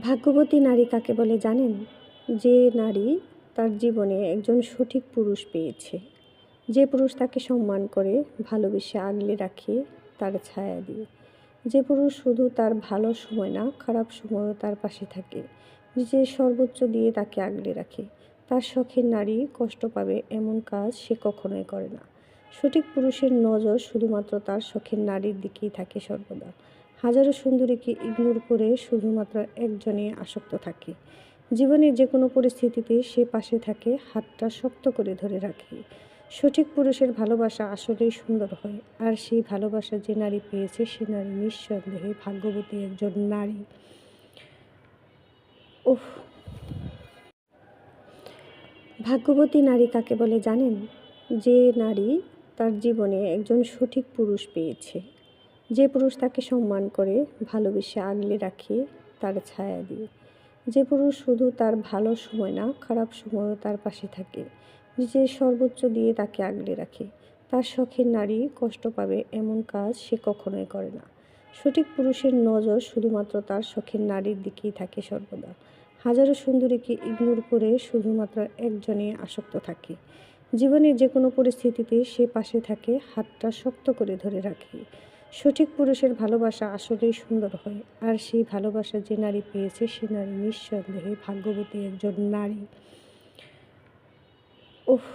ভাগ্যবতী নারী কাকে বলে জানেন? যে নারী তার জীবনে একজন সঠিক পুরুষ পেয়েছে। যে পুরুষ তাকে সম্মান করে, ভালোবেসে আগলে রাখে তার ছায়া দিয়ে। যে পুরুষ শুধু তার ভালো সময় না, খারাপ সময়ও তার পাশে থাকে। নিজের সর্বোচ্চ দিয়ে তাকে আগলে রাখে। তার শখের নারী কষ্ট পাবে এমন কাজ সে কখনোই করে না। সঠিক পুরুষের নজর শুধুমাত্র তার শখের নারীর দিকেই থাকে সর্বদা। হাজারো সুন্দরীকে ইগনোর করে শুধুমাত্র একজনে আসক্ত থাকে। জীবনের যে কোনো পরিস্থিতিতে সে পাশে থাকে, হাতটা শক্ত করে ধরে রাখে। সঠিক পুরুষের ভালোবাসা আসলেই সুন্দর হয়, আর সেই ভালোবাসা যে নারী পেয়েছে সে নারী নিঃসন্দেহে ভাগ্যবতী একজন নারী। ওহ, ভাগ্যবতী নারী কাকে বলে জানেন? যে নারী তার জীবনে একজন সঠিক পুরুষ পেয়েছে। যে পুরুষ তাকে সম্মান করে, ভালোবেসে আগলে রাখে তার ছায়া দিয়ে। যে পুরুষ শুধু তার ভালো সময় না, খারাপ সময়ও তার পাশে থাকে। নিজের সর্বোচ্চ দিয়ে তাকে আগলে রাখে। তার শখের নারী কষ্ট পাবে এমন কাজ সে কখনোই করে না। সঠিক পুরুষের নজর শুধুমাত্র তার শখের নারীর দিকেই থাকে সর্বদা। হাজারো সুন্দরীকে ইগনোর করে শুধুমাত্র একজনে আসক্ত থাকে। জীবনের যে কোনো পরিস্থিতিতে সে পাশে থাকে, হাতটা শক্ত করে ধরে রাখে। সঠিক পুরুষের ভালোবাসা আসলেই সুন্দর হয়, আর সেই ভালোবাসা যে নারী পেয়েছে সে নারী নিঃসন্দেহে ভাগ্যবতী একজন নারী। ওহ,